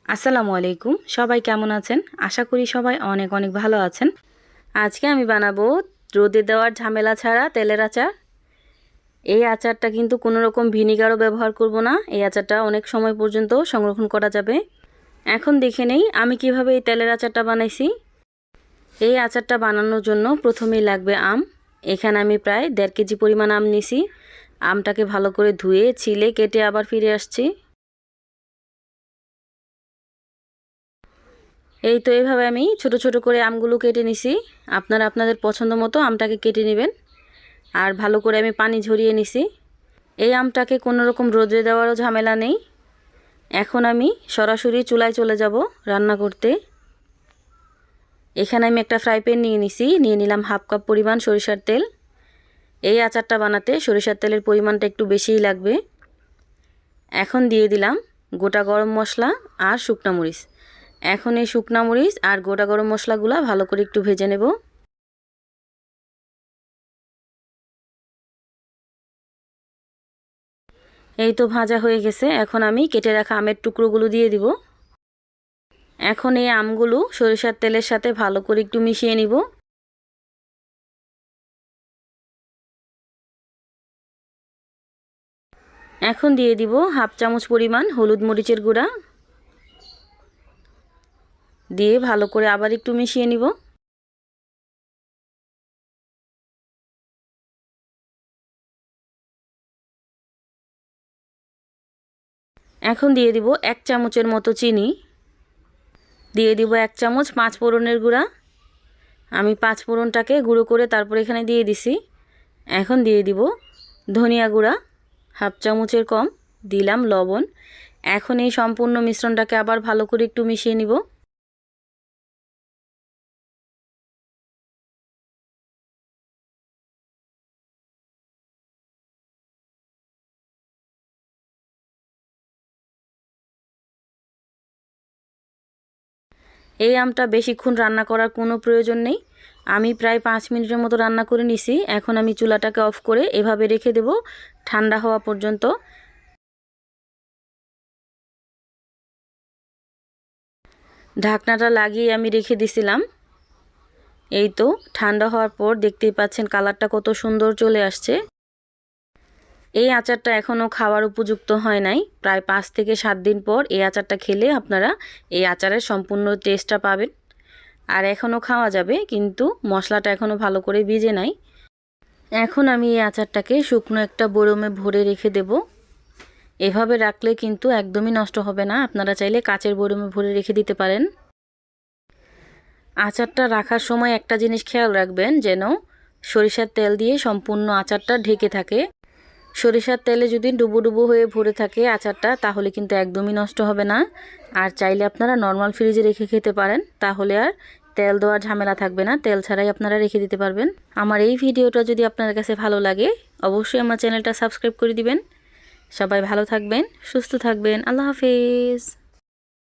আসসালামু আলাইকুম। সবাই কেমন আছেন? আশা করি সবাই অনেক অনেক ভালো আছেন। আজকে আমি বানাবো রোদে দেওয়ার ঝামেলা ছাড়া তেলের আচার। এই আচারটা কিন্তু কোনো রকম ভিনিগারও ব্যবহার করব না। এই আচারটা অনেক সময় পর্যন্ত সংরক্ষণ করা যাবে। এখন দেখে নেই আমি কিভাবে এই তেলের আচারটা বানাইছি। এই আচারটা বানানোর জন্য প্রথমেই লাগবে আম। এখানে আমি প্রায় 1.5 কেজি পরিমাণ আম নিছি। আমটাকে ভালো করে ধুয়ে ছিলে কেটে আবার ফিরে আসছি। এই তো এইভাবে আমি ছোট ছোট করে আমগুলো কেটে নিছি। আপনারা আপনাদের পছন্দ মতো আমটাকে কেটে নেবেন। আর ভালো করে আমি পানি ঝরিয়ে নিছি। এই আমটাকে কোনো রকম রোদে দেওয়ারও ঝামেলা নেই। এখন আমি সরাসরি চুলায় চলে যাব রান্না করতে। এখানে আমি একটা ফ্রাই প্যান নিয়ে নিছি। নিয়ে নিলাম 1/2 কাপ পরিমাণ সরিষার তেল। এই আচারটা বানাতে সরিষার তেলের পরিমাণটা একটু বেশিই লাগবে। এখন দিয়ে দিলাম গোটা গরম মশলা আর শুকনা মরিচ। এখন এই শুকনা মরিচ আর গোটা গরম মশলাগুলো ভালো করে একটু ভেজে নেব। এই তো ভাজা হয়ে গেছে। এখন আমি কেটে রাখা আমের টুকরোগুলো দিয়ে দিব। এখন এই আমগুলো সরিষার তেলের সাথে ভালো করে একটু মিশিয়ে নিব। এখন দিয়ে দিব 1/2 চামচ পরিমাণ হলুদ মরিচের গুঁড়া। দিয়ে ভালো করে আবার একটু মিশিয়ে নিব। এখন দিয়ে দিব 1 চামচের মতো চিনি। দিয়ে দিব 1 চামচ 5 ফোড়নের গুঁড়া। আমি 5 ফোড়নটাকে গুঁড়ো করে তারপর এখানে দিয়ে দিছি। এখন দিয়ে দিব ধনিয়া গুঁড়া 1/2 চামচের কম। দিলাম লবণ। এখন এই সম্পূর্ণ মিশ্রণটাকে আবার ভালো করে একটু মিশিয়ে নিব। এই আমটা বেশিক্ষণ রান্না করার কোনো প্রয়োজন নেই। আমি প্রায় 5 মিনিটের মতো রান্না করে নিছি। এখন আমি চুলাটাকে অফ করে এভাবে রেখে দেব ঠান্ডা হওয়া পর্যন্ত। ঢাকনাটা লাগিয়ে আমি রেখে দিছিলাম। এই তো ঠান্ডা হওয়ার পর দেখতেই পাচ্ছেন কালারটা কত সুন্দর চলে আসছে। এই আচারটা এখনও খাওয়ার উপযুক্ত হয় নাই। প্রায় 5 থেকে 7 দিন পর এই আচারটা খেলে আপনারা এই আচারের সম্পূর্ণ টেস্টটা পাবেন। আর এখনও খাওয়া যাবে, কিন্তু মশলাটা এখনও ভালো করে ভিজে নাই। এখন আমি এই আচারটাকে শুকনো একটা বয়মে ভরে রেখে দেব। এভাবে রাখলে কিন্তু একদমই নষ্ট হবে না। আপনারা চাইলে কাচের বয়মে ভরে রেখে দিতে পারেন। আচারটা রাখার সময় একটা জিনিস খেয়াল রাখবেন, যেন সরিষার তেল দিয়ে সম্পূর্ণ আচারটা ঢেকে থাকে। সরিষার তেলে যদি ডুবো ডুবো হয়ে ভরে থাকে আচারটা, তাহলে কিন্তু একদমই নষ্ট হবে না। আর চাইলে আপনারা নর্মাল ফ্রিজে রেখে খেতে পারেন, তাহলে আর তেল দেওয়ার ঝামেলা থাকবে না। তেল ছাড়াই আপনারা রেখে দিতে পারবেন। আমার এই ভিডিওটা যদি আপনাদের কাছে ভালো লাগে, অবশ্যই আমার চ্যানেলটা সাবস্ক্রাইব করে দিবেন। সবাই ভালো থাকবেন, সুস্থ থাকবেন। আল্লাহ হাফেজ।